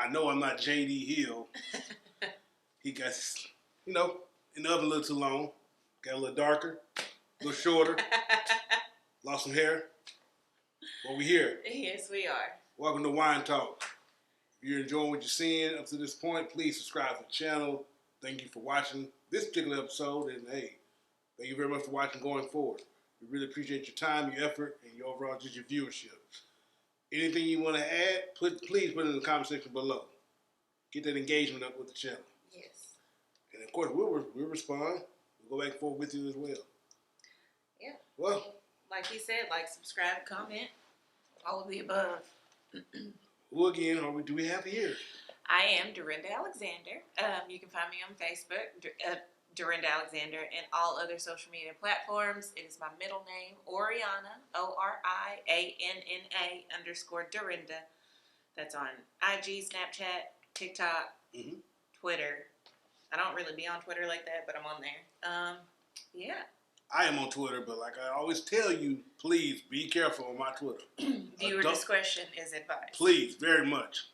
I know I'm not J.D. Hill. He got, in the oven a little too long. Got a little darker, a little shorter. Lost some hair. But we here. Yes, we are. Welcome to Wine Talk. If you're enjoying what you're seeing up to this point, please subscribe to the channel. Thank you for watching this particular episode. And hey, thank you very much for watching going forward. We really appreciate your time, your effort, and your overall just your viewership. Anything you want to add, please put it in the comment section below. Get that engagement up with the channel. Yes. And of course, we'll respond. We'll go back and forth with you as well. Yeah. Well, like he said, like, subscribe, comment, all of the above. Who again do we have here? I am Derenda Alexander. You can find me on Facebook, Derenda Alexander, and all other social media platforms. It is my middle name, Oriana, ORIANNA_Derenda. That's on IG, Snapchat, TikTok, Twitter. I don't really be on Twitter like that, but I'm on there. Yeah. I am on Twitter, but like I always tell you, please be careful on my Twitter. Viewer discretion is advised. Please, very much.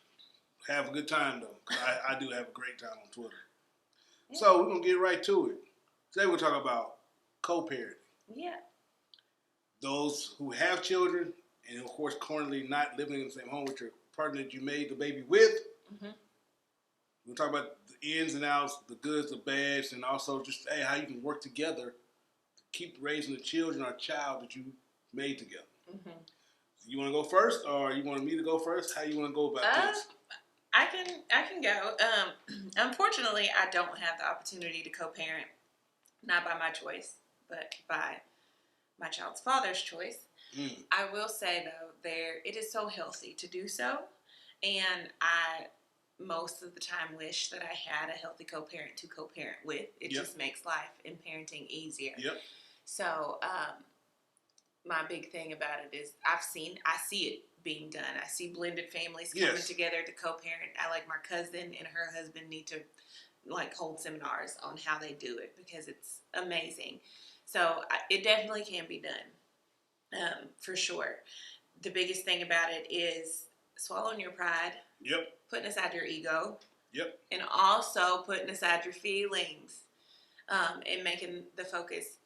Have a good time, though, because I do have a great time on Twitter. Yeah. So we're going to get right to it. Today we'll talk about co-parenting. Yeah. Those who have children and, of course, currently not living in the same home with your partner that you made the baby with. We'll talk about the ins and outs, the goods, the bads, and also just how you can work together to keep raising the children or child that you made together. You want to go first, or you want me to go first? How you want to go about this? I can go. Unfortunately, I don't have the opportunity to co-parent, not by my choice, but by my child's father's choice. I will say though, it is so healthy to do so, and I most of the time wish that I had a healthy co-parent to co-parent with. It just makes life and parenting easier. So my big thing about it is I see it being done. I see blended families coming together to co-parent. I my cousin and her husband need to hold seminars on how they do it because it's amazing. So it definitely can be done, for sure. The biggest thing about it is swallowing your pride. Putting aside your ego. And also putting aside your feelings, and making the focus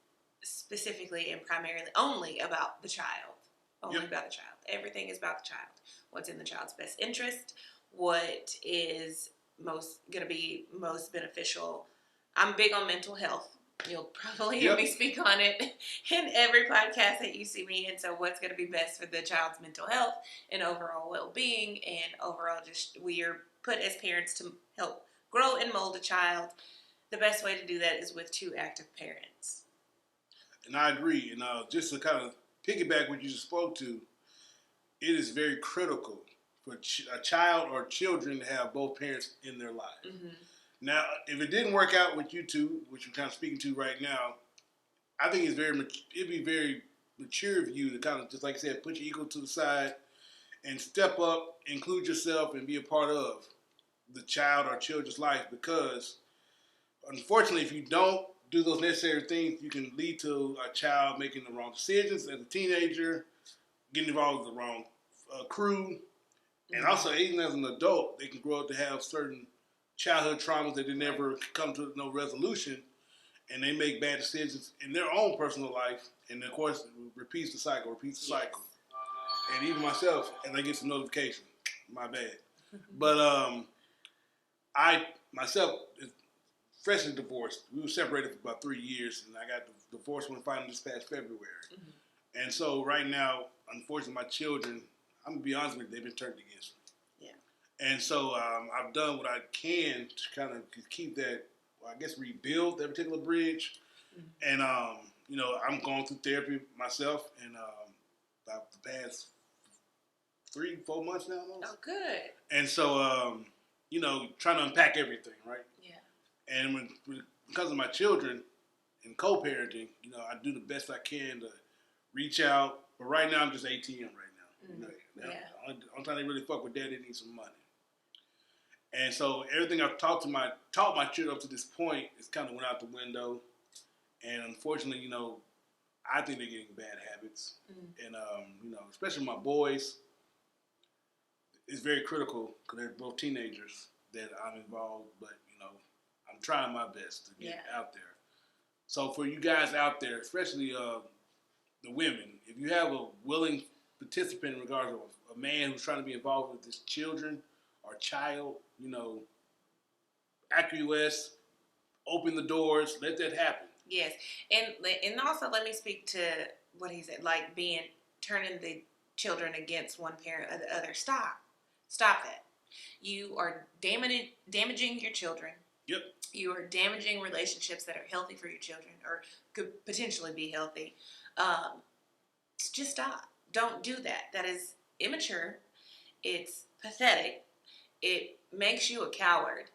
specifically and primarily only about the child. Only about the child. Everything is about the child. What's in the child's best interest. What is going to be most beneficial. I'm big on mental health. You'll probably hear me speak on it in every podcast that you see me in. So what's going to be best for the child's mental health and overall well-being, and overall just we are put as parents to help grow and mold a child. The best way to do that is with two active parents. And I agree. And just to kind of piggyback what you just spoke to, it is very critical for a child or children to have both parents in their life. Now, if it didn't work out with you two, which we're kind of speaking to right now, I think it'd be very mature of you to kind of, just like I said, put your ego to the side and step up, include yourself, and be a part of the child or children's life. Because, unfortunately, if you don't do those necessary things, you can lead to a child making the wrong decisions as a teenager, getting involved with the wrong crew, and also even as an adult, they can grow up to have certain childhood traumas that they never come to no resolution, and they make bad decisions in their own personal life, and of course, it repeats the cycle. And even myself, and I get some notification, my bad. But I myself is freshly divorced. We were separated for about 3 years, and I got divorced when finally this past February. And so right now, unfortunately, my children, I'm going to be honest with you, they've been turned against me. And so I've done what I can to kind of keep that, rebuild that particular bridge. And, I'm going through therapy myself, and about the past 3-4 months now almost. Oh, good. And so, trying to unpack everything, right? And because of my children and co-parenting, I do the best I can to reach out. But right now, I'm just ATM right now. The only time they really fuck with dad, they need some money. And so everything I've taught my children up to this point is kind of went out the window. And unfortunately, I think they're getting bad habits. And, especially my boys, it's very critical because they're both teenagers that I'm involved, but I'm trying my best to get out there. So for you guys out there, especially the women, if you have a willing participant in regards to a man who's trying to be involved with his children or child, acquiesce, open the doors, let that happen. Yes, and also let me speak to what he said, like turning the children against one parent or the other. Stop that. You are damaging your children. Yep. You are damaging relationships that are healthy for your children or could potentially be healthy. Just stop. Don't do that. That is immature. It's pathetic. It makes you a coward.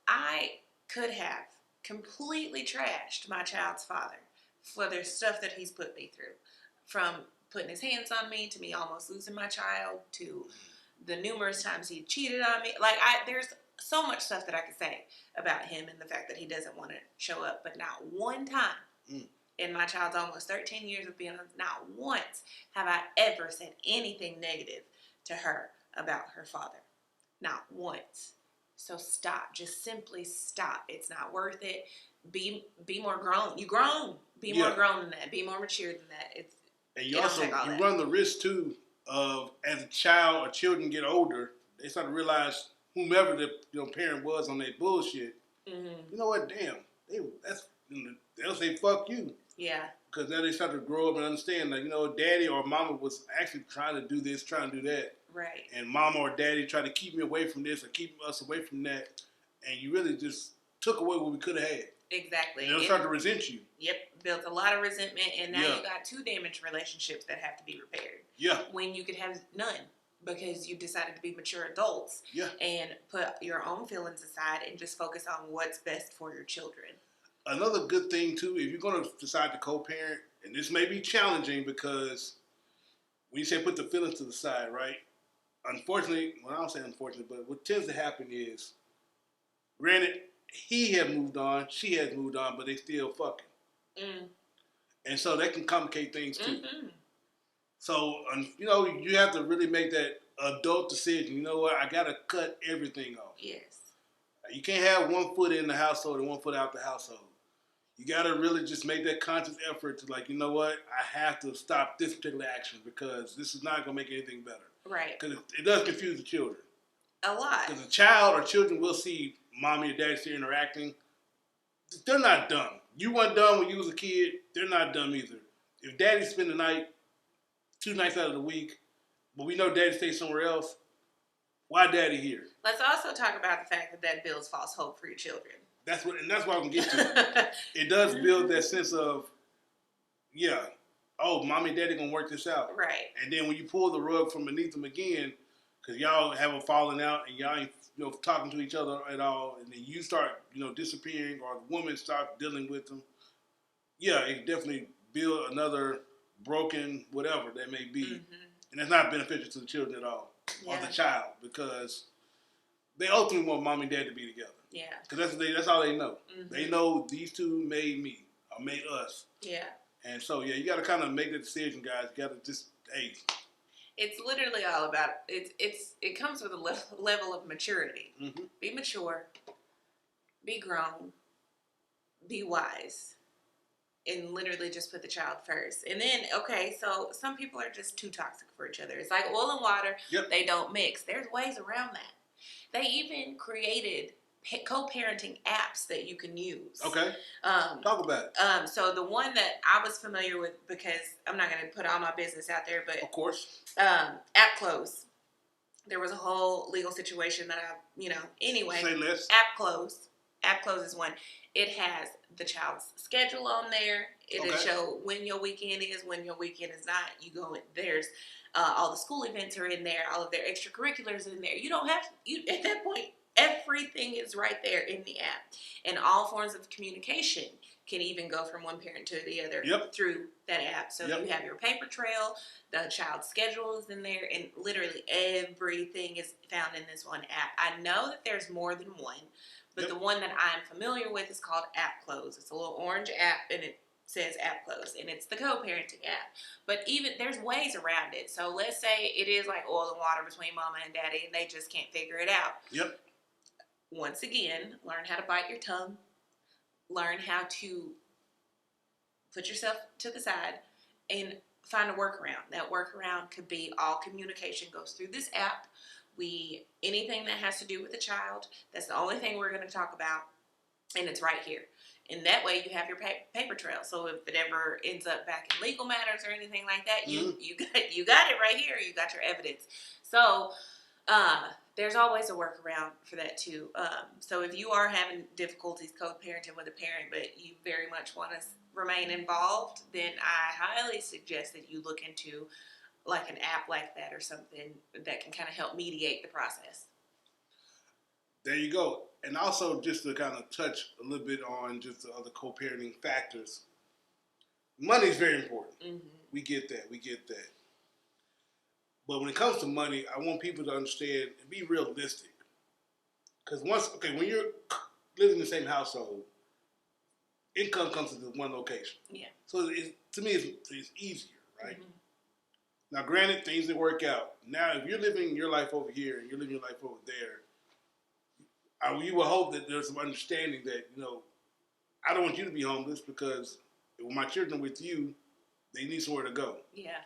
I could have completely trashed my child's father for the stuff that he's put me through. From putting his hands on me, to me almost losing my child, to the numerous times he cheated on me. There's so much stuff that I could say about him and the fact that he doesn't want to show up. But not one time in my child's almost 13 years of being on, not once have I ever said anything negative to her about her father. Not once. So stop. Just simply stop. It's not worth it. Be more grown. You grown. Be more grown than that. Be more mature than that. And you run the risk too of, as a child or children get older, they start to realize whomever the parent was on their bullshit. Mm-hmm. You know what? Damn, they'll say fuck you. Yeah. Because now they start to grow up and understand, daddy or mama was actually trying to do this, trying to do that. Right. And mama or daddy tried to keep me away from this or keep us away from that. And you really just took away what we could have had. Exactly. And they'll start to resent you. Yep. Built a lot of resentment. And now you got two damaged relationships that have to be repaired. Yeah. When you could have none. Because you decided to be mature adults. Yeah. And put your own feelings aside and just focus on what's best for your children. Another good thing, too, if you're going to decide to co-parent, and this may be challenging because when you say put the feelings to the side, right? Unfortunately, well, I don't say unfortunately, but what tends to happen is, granted, he had moved on, she has moved on, but they still fucking. Mm. And so that can complicate things, too. Mm-hmm. So, you have to really make that adult decision. You know what? I got to cut everything off. Yes. You can't have one foot in the household and one foot out the household. You got to really just make that conscious effort to you know what? I have to stop this particular action because this is not going to make anything better. Right. Because it does confuse the children. A lot. Because a child or children will see mommy or daddy still interacting. They're not dumb. You weren't dumb when you was a kid. They're not dumb either. If daddy spend the night, 2 nights out of the week, but we know daddy stays somewhere else, why daddy here? Let's also talk about the fact that builds false hope for your children. That's what I can get to. It does build that sense of, mommy and daddy gonna work this out. Right. And then when you pull the rug from beneath them again, because y'all have a falling out and y'all ain't talking to each other at all, and then you start disappearing or the woman starts dealing with them, it definitely build another broken whatever that may be, and that's not beneficial to the children at all or the child because they ultimately want mom and dad to be together. Yeah. Because that's all they know. Mm-hmm. They know these two made me or made us. Yeah. And so, you got to kind of make the decision, guys. You got to just, It's literally all about, it comes with a level of maturity. Mm-hmm. Be mature. Be grown. Be wise. And literally just put the child first. And then, so some people are just too toxic for each other. It's like oil and water. Yep. They don't mix. There's ways around that. They even created co-parenting apps that you can use. Okay. Talk about it. So the one that I was familiar with, because I'm not going to put all my business out there, but... Of course. App Close. There was a whole legal situation that anyway. Say less. App Close. App Close is one. It has the child's schedule on there. It'll show when your weekend is, when your weekend is not. You go in, there's all the school events are in there, all of their extracurriculars in there. You don't have to, at that point, everything is right there in the app. And all forms of communication can even go from one parent to the other through that app. So you have your paper trail, the child's schedule is in there, and literally everything is found in this one app. I know that there's more than one, but the one that I'm familiar with is called App Close. It's a little orange app, and says app closed, and it's the co-parenting app. But even there's ways around it. So let's say it is like oil and water between mama and daddy, and they just can't figure it out. Yep. Once again, learn how to bite your tongue. Learn how to put yourself to the side and find a workaround. That workaround could be all communication goes through this app. Anything that has to do with the child, that's the only thing we're going to talk about, and it's right here. And that way you have your paper trail. So if it ever ends up back in legal matters or anything like that, you got it right here. You got your evidence. So there's always a workaround for that too. So if you are having difficulties co-parenting with a parent, but you very much want to remain involved, then I highly suggest that you look into like an app like that or something that can kind of help mediate the process. There you go. And also, just to kind of touch a little bit on just the other co-parenting factors, money is very important. Mm-hmm. We get that. But when it comes to money, I want people to understand and be realistic. Because when you're living in the same household, income comes to one location. Yeah. So to me, it's easier, right? Mm-hmm. Now, granted, things that work out. Now, if you're living your life over here and you're living your life over there, you will hope that there's some understanding that, I don't want you to be homeless because when my children are with you, they need somewhere to go. Yeah.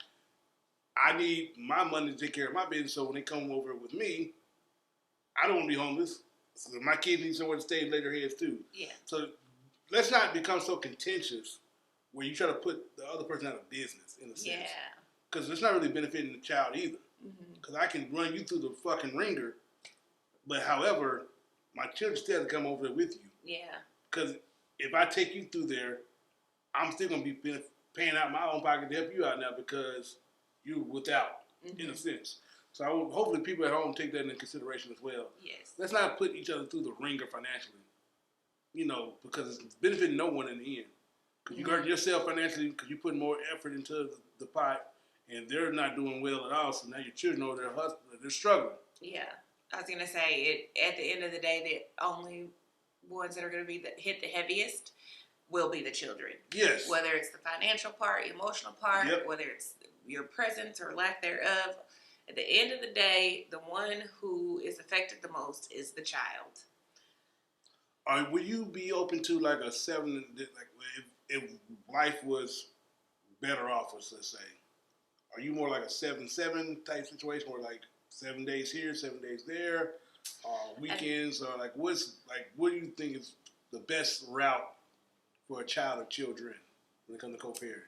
I need my money to take care of my business, so when they come over with me, I don't want to be homeless. So my kids need somewhere to stay and lay their heads too. Yeah. So let's not become so contentious where you try to put the other person out of business in a sense. Yeah. Because it's not really benefiting the child either. Because I can run you through the fucking ringer, but however, my children still have to come over there with you. Yeah. Because if I take you through there, I'm still going to be paying out my own pocket to help you out now because you're without, in a sense. So hopefully people at home take that into consideration as well. Yes. Let's not put each other through the ringer financially, because it's benefiting no one in the end. Because you hurt yourself financially because you put more effort into the pot and they're not doing well at all. So now your children over there hustling, they're struggling. Yeah. I was going to say, at the end of the day, the only ones that are going to hit the heaviest will be the children. Yes. Whether it's the financial part, emotional part, whether it's your presence or lack thereof. At the end of the day, the one who is affected the most is the child. Would you be open to like a 7, like if life was better off us, let's say? Are you more like a 7-7 type situation where like 7 days here, 7 days there, weekends, or what do you think is the best route for a child or children when it comes to co-parenting?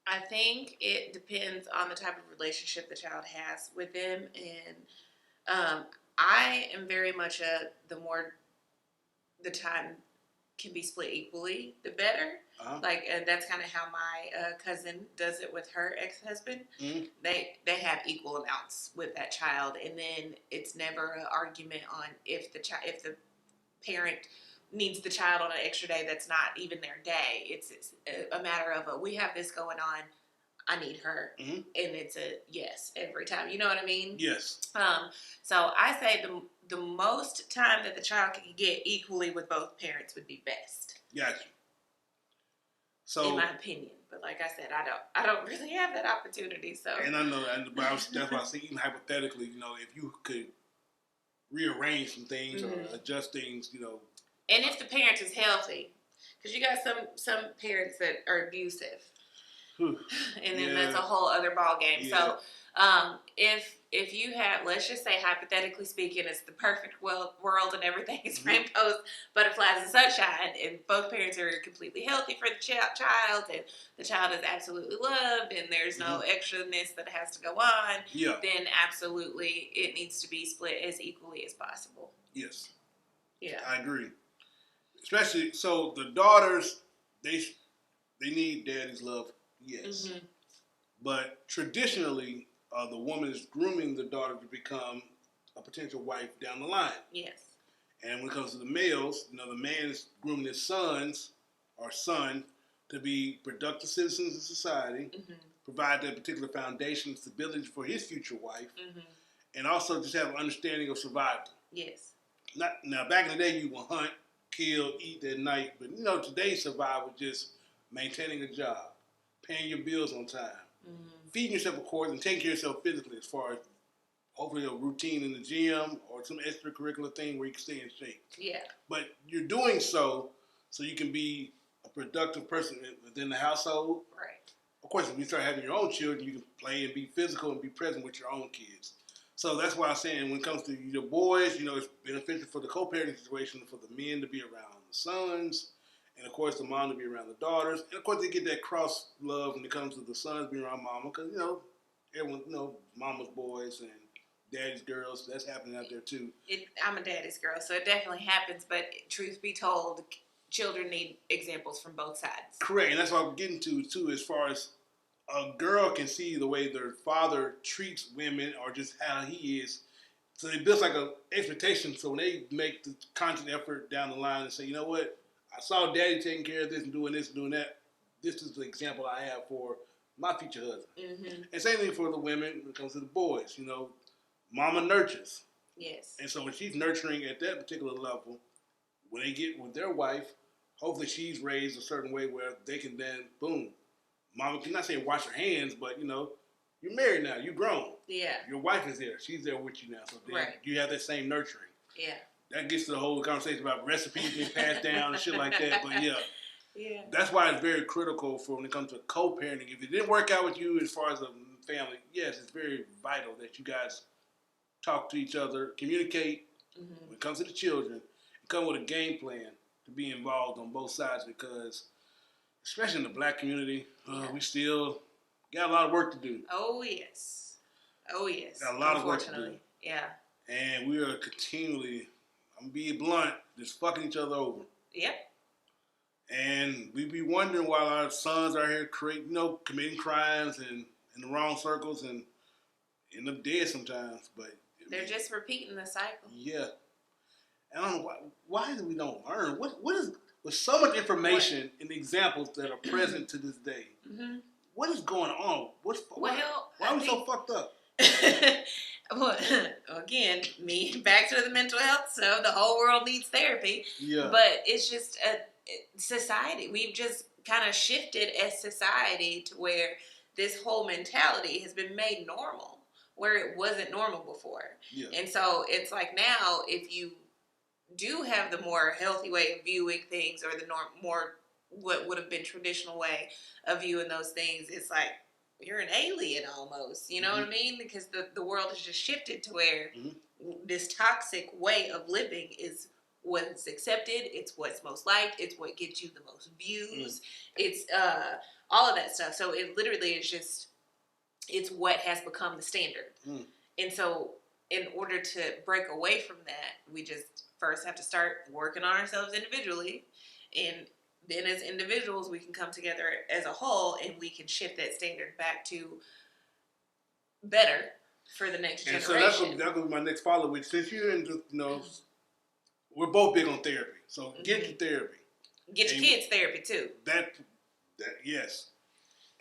I think it depends on the type of relationship the child has with them, and I am very much the more the time can be split equally, the better. Uh-huh. That's kind of how my cousin does it with her ex-husband. Mm-hmm. They have equal amounts with that child, and then it's never an argument on if the parent needs the child on an extra day that's not even their day. It's a matter of we have this going on. I need her, and it's a yes every time. You know what I mean? Yes. So I say the most time that the child can get equally with both parents would be best. Gotcha. So, in my opinion, but like I said, I don't really have that opportunity. So, and I know, that's why I say even hypothetically, if you could rearrange some things or adjust things, And if the parent is healthy, because you got some parents that are abusive. And then that's a whole other ball game. Yeah. So, if you have, let's just say hypothetically speaking, it's the perfect world and everything is rainbows, butterflies, and sunshine, and both parents are completely healthy for the child, and the child is absolutely loved, and there's no extraness that has to go on. Yeah. Then absolutely, it needs to be split as equally as possible. Yes. Yeah. I agree. Especially so the daughters, they need daddy's love. Yes. Mm-hmm. But traditionally, the woman is grooming the daughter to become a potential wife down the line. Yes. And when it comes to the males, the man is grooming his son to be productive citizens in society, provide that particular foundation and stability for his future wife, and also just have an understanding of survival. Yes. Now, back in the day, you would hunt, kill, eat that night, but today's survival just maintaining a job, paying your bills on time, feeding yourself, of course, and taking care of yourself physically as far as hopefully a routine in the gym or some extracurricular thing where you can stay in shape. Yeah. But you're doing so you can be a productive person within the household. Right. Of course, if you start having your own children, you can play and be physical and be present with your own kids. So that's why I'm saying when it comes to your boys, it's beneficial for the co-parenting situation for the men to be around the sons, and of course the mom to be around the daughters, and of course they get that cross love when it comes to the sons being around mama, because everyone mama's boys and daddy's girls. That's happening out there too. I'm a daddy's girl, so it definitely happens. But truth be told, children need examples from both sides. Correct, and that's what I'm getting to too, as far as a girl can see the way their father treats women or just how he is. So it builds like an expectation. So when they make the conscious effort down the line and say, you know what, I saw daddy taking care of this and doing that. This is the example I have for my future husband. Mm-hmm. And same thing for the women when it comes to the boys. Mama nurtures. Yes. And so when she's nurturing at that particular level, when they get with their wife, hopefully she's raised a certain way where they can then, boom, mama, I'm not saying wash your hands, but you're married now, you're grown. Yeah. Your wife is there, she's there with you now, so then you have that same nurturing. Yeah. That gets to the whole conversation about recipes being passed down and shit like that, but yeah. That's why it's very critical for when it comes to co-parenting. If it didn't work out with you as far as a family, yes, it's very vital that you guys talk to each other, communicate when it comes to the children, and come with a game plan to be involved on both sides, because especially in the black community, we still got a lot of work to do. Oh, yes. Got a lot of work to do. Yeah. And we are continually, I'm being blunt, just fucking each other over. Yep. And we be wondering why our sons are here committing crimes and in the wrong circles and end up dead sometimes. But they're just repeating the cycle. Yeah. And I don't know why we don't learn. What is with so much information and examples that are present to this day? Mm-hmm. What is going on? Why are we so fucked up? Well, again, back to the mental health stuff. The whole world needs therapy. Yeah. But it's just society. We've just kind of shifted as society to where this whole mentality has been made normal, where it wasn't normal before. Yeah. And so it's like now, if you do have the more healthy way of viewing things, or the more what would have been traditional way of viewing those things, it's like you're an alien almost. You know what I mean? Because the world has just shifted to where this toxic way of living is what's accepted. It's what's most liked. It's what gets you the most views. It's all of that stuff. So it literally is just, it's what has become the standard. And so in order to break away from that, we just first have to start working on ourselves individually, and then as individuals we can come together as a whole and we can shift that standard back to better for the next generation. And so that's going to be my next follow, which since you're in we're both big on therapy, so get your therapy. Get your kids therapy too. That yes.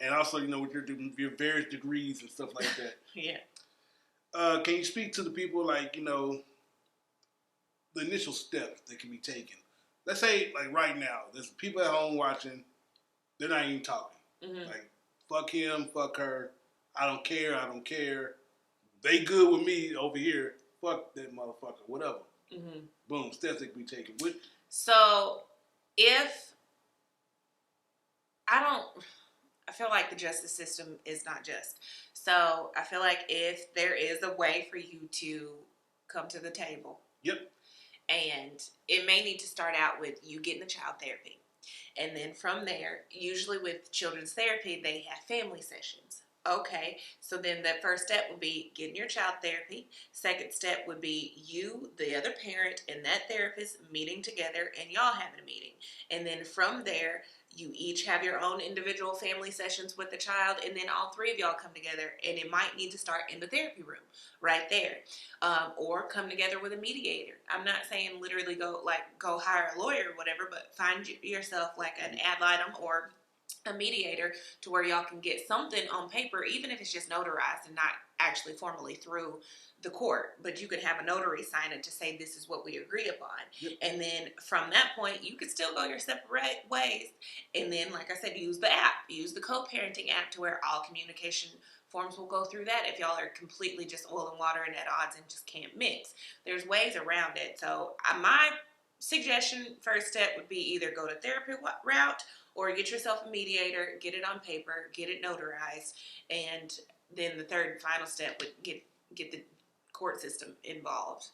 And also, with your various degrees and stuff like that. Yeah. Can you speak to the people, like, the initial steps that can be taken? Let's say, like, right now, there's people at home watching, they're not even talking. Like, fuck him, fuck her, I don't care. They good with me over here, fuck that motherfucker, whatever. Boom, steps that can be taken. So, I feel like the justice system is not just. So I feel like if there is a way for you to come to the table. Yep. And it may need to start out with you getting the child therapy. And then from there, usually with children's therapy, they have family sessions. Okay, so then the first step would be getting your child therapy. Second step would be you, the other parent, and that therapist meeting together and y'all having a meeting. And then from there, you each have your own individual family sessions with the child, and then all three of y'all come together, and it might need to start in the therapy room right there. Or come together with a mediator. I'm not saying literally go hire a lawyer or whatever, but find yourself like an ad litem or a mediator to where y'all can get something on paper, even if it's just notarized and not actually formally through the court, but you could have a notary sign it to say this is what we agree upon. Yep. And then from that point, you could still go your separate ways. And then, like I said, use the app, use the co-parenting app to where all communication forms will go through that if y'all are completely just oil and water and at odds and just can't mix. There's ways around it. So my suggestion, first step would be either go to therapy route or get yourself a mediator, get it on paper, get it notarized, and then the third and final step would get the court system involved.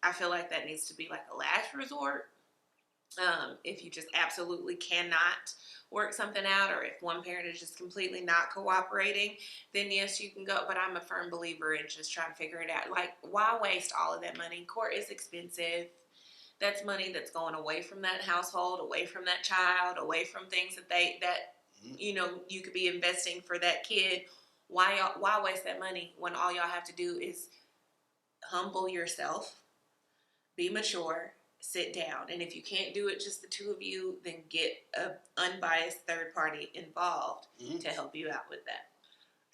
I feel like that needs to be like a last resort. If you just absolutely cannot work something out, or if one parent is just completely not cooperating, then yes, you can go. But I'm a firm believer in just trying to figure it out. Like, why waste all of that money? Court is expensive. That's money that's going away from that household, away from that child, away from things that you know, you could be investing for that kid. Why waste that money when all y'all have to do is humble yourself, be mature, sit down, and if you can't do it just the two of you, then get an unbiased third party involved to help you out with that.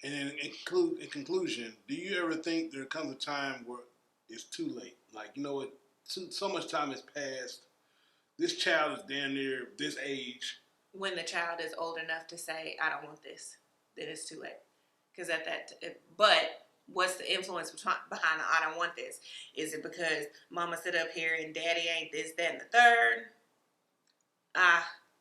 And then in conclusion, do you ever think there comes a time where it's too late? Like, you know what, so much time has passed. This child is damn near this age. When the child is old enough to say, I don't want this, then it's too late. Because but what's the influence behind the I don't want this? Is it because mama sit up here and daddy ain't this, that, and the third?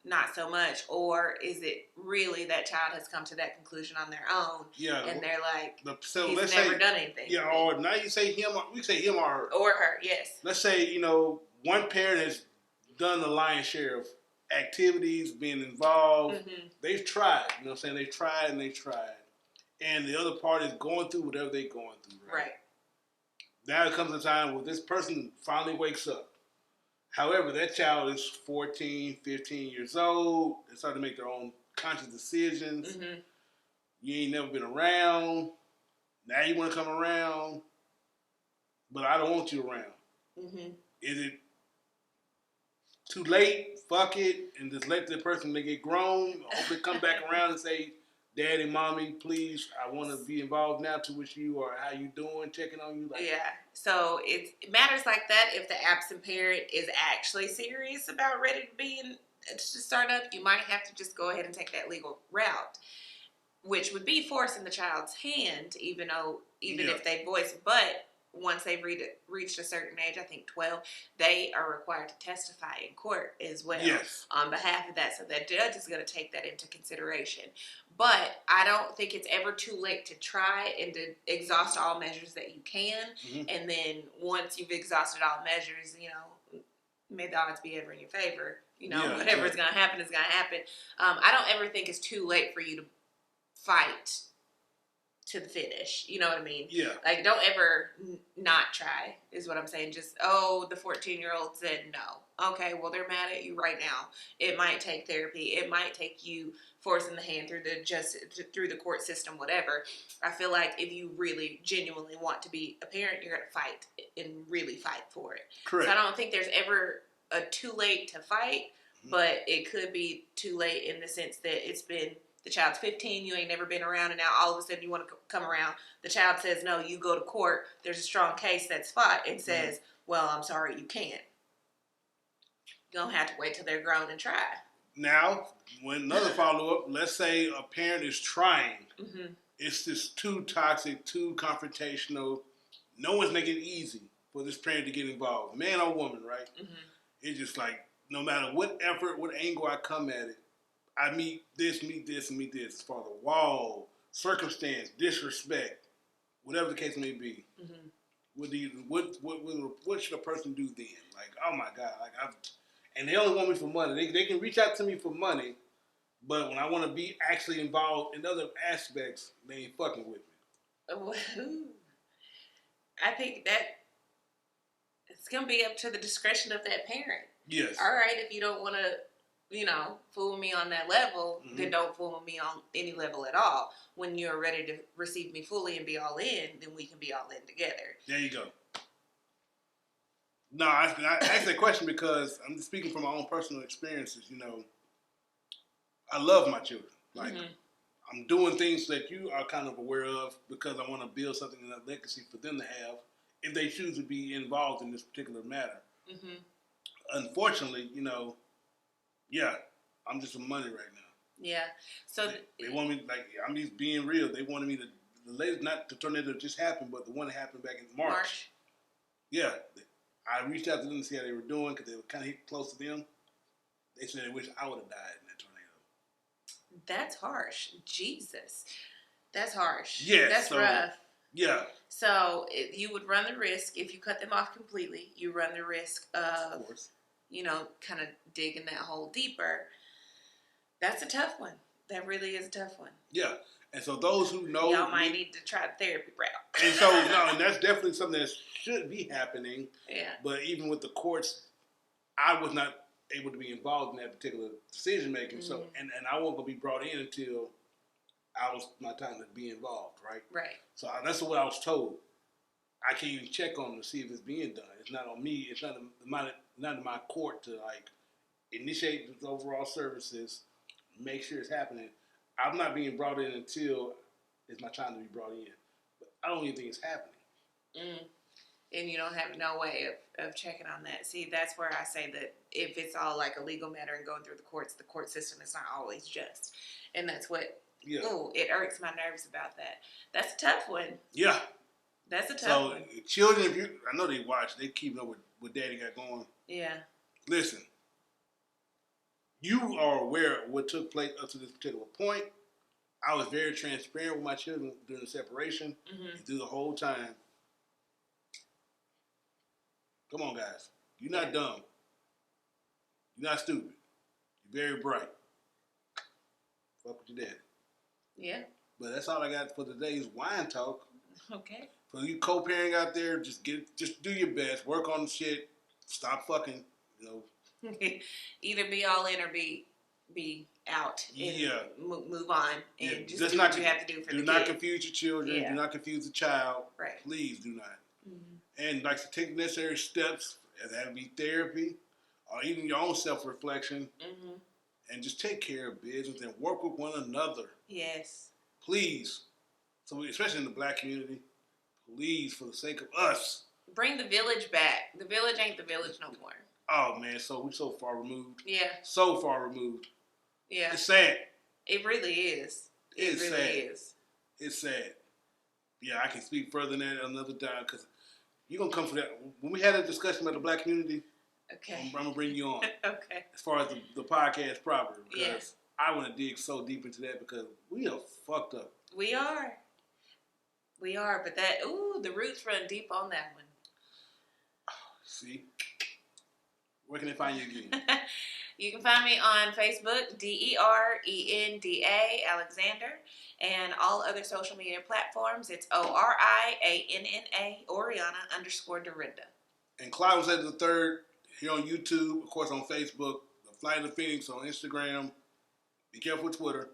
Not so much. Or is it really that child has come to that conclusion on their own? Yeah. And they're like, so he's let's never say, done anything. Yeah, or now you say him, we say him or her. Or her, yes. Let's say, you know, one parent has done the lion's share of activities, being involved. They've tried, you know what I'm saying? They've tried and they tried. And the other party is going through whatever they're going through, right? Now it comes a time where this person finally wakes up. However, that child is 14, 15 years old. They start to make their own conscious decisions. You ain't never been around. Now you want to come around, but I don't want you around. Is it too late? Fuck it, and just let the person they get grown. Hopefully come back around and say, Daddy, Mommy, please, I want to be involved now to with you, or how you doing, checking on you. Like, yeah, so it matters like that if the absent parent is actually serious about ready to start up. You might have to just go ahead and take that legal route, which would be forcing the child's hand, even if they voice. But once they've reached a certain age, I think 12, they are required to testify in court as well on behalf of that. So the judge is going to take that into consideration. But I don't think it's ever too late to try and to exhaust all measures that you can. And then once you've exhausted all measures, you know, may the odds be ever in your favor. You know, whatever is going to happen is going to happen. I don't ever think it's too late for you to fight to the finish. You know what I mean? Yeah. Like, don't ever not try, is what I'm saying. Just, the 14-year-old said no. Okay, well, they're mad at you right now. It might take therapy. It might take you forcing the hand through the court system, whatever. I feel like if you really genuinely want to be a parent, you're going to fight and really fight for it. Correct. So I don't think there's ever a too late to fight, but it could be too late in the sense that it's been, the child's 15, you ain't never been around, and now all of a sudden you want to come around. The child says no, you go to court. There's a strong case that's fought and says, well, I'm sorry, you can't. You're going to have to wait till they're grown and try. Now, when another follow-up, let's say a parent is trying. It's just too toxic, too confrontational. No one's making it easy for this parent to get involved, man or woman, right? It's just like, no matter what effort, what angle I come at it, I meet this, and meet this. As far as the wall, circumstance, disrespect, whatever the case may be. What should a person do then? Like, oh my God, and they only want me for money. They can reach out to me for money, but when I want to be actually involved in other aspects, they ain't fucking with me. I think that it's gonna be up to the discretion of that parent. Yes. All right, if you don't want to, fool me on that level, then don't fool me on any level at all. When you're ready to receive me fully and be all in, then we can be all in together. There you go. No, I asked that question because I'm just speaking from my own personal experiences. I love my children. Like, mm-hmm. I'm doing things that you are kind of aware of because I want to build something in a legacy for them to have if they choose to be involved in this particular matter. Mm-hmm. Unfortunately, you know, yeah, I'm just some money right now. Yeah. So they want me, like, I'm just being real. They wanted me to, the latest, not the tornado just happened, but the one that happened back in March. Yeah. I reached out to them to see how they were doing because they were kind of hit close to them. They said they wish I would have died in that tornado. That's harsh. Jesus. That's harsh. Yeah. That's rough. Yeah. So you would run the risk, if you cut them off completely, you run the risk of course, you know, kind of digging that hole deeper. That's a tough one. That really is a tough one. Yeah. And so those who know... Y'all might need to try the therapy route. And so, no, and that's definitely something that should be happening. Yeah. But even with the courts, I was not able to be involved in that particular decision making. Mm-hmm. So, and I wasn't going to be brought in until my time to be involved, right? Right. So that's what I was told. I can't even check on them to see if it's being done. It's not on me. It's not in my court to, like, initiate the overall services, make sure it's happening. I'm not being brought in until it's my time to be brought in. But I don't even think it's happening. Mm. And you don't have no way of checking on that. See, that's where I say that if it's all like a legal matter and going through the courts, the court system is not always just. And that's what, it irks my nerves about that. That's a tough one. Yeah. That's a tough one. So, children, I know they watch, they keep up with what daddy got going. Yeah. Listen. You are aware of what took place up to this particular point. I was very transparent with my children during the separation and through the whole time. Come on, guys. You're not dumb. You're not stupid. You're very bright. Fuck with your daddy. Yeah. But that's all I got for today's wine talk. Okay. For you co-parenting out there, just do your best. Work on the shit. Stop fucking, you know. Either be all in or be out. And move on and just do what you have to do for the kid. Do not confuse your children. Yeah. Do not confuse the child. Right. Please do not. Mm-hmm. And like to take necessary steps, as that would be therapy, or even your own self-reflection, and just take care of business and work with one another. Yes. Please. So especially in the black community, please, for the sake of us. Bring the village back. The village ain't the village no more. Oh, man, so we're so far removed. Yeah. So far removed. Yeah. It's sad. It really is. It really is. It's sad. Yeah, I can speak further than that another time because you're going to come for that. When we had a discussion about the black community, I'm going to bring you on. Okay. As far as the podcast proper. Because I want to dig so deep into that because we are fucked up. We are. But the roots run deep on that one. See? Where can they find you again? You can find me on Facebook, DERENDA Alexander, and all other social media platforms. It's ORIANNA Oriana_Derenda. And Clyde was at the third here on YouTube, of course on Facebook, The Flight of the Phoenix on Instagram. Be careful with Twitter.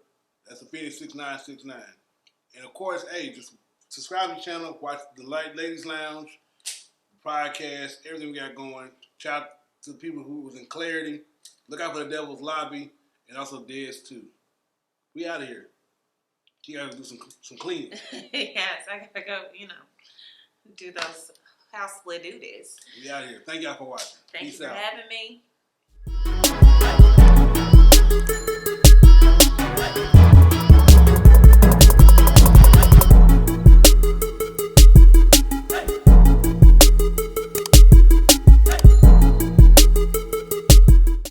That's the Phoenix 6969. And of course, hey, just subscribe to the channel, watch the Ladies Lounge, the podcast, everything we got going. Shout out to the people who was in Clarity. Look out for the Devil's Lobby and also Dez too. We out of here. You gotta do some cleaning. Yes, I gotta go, do those housefly duties. We out of here. Thank y'all for watching. Thank Peace you for out. having me.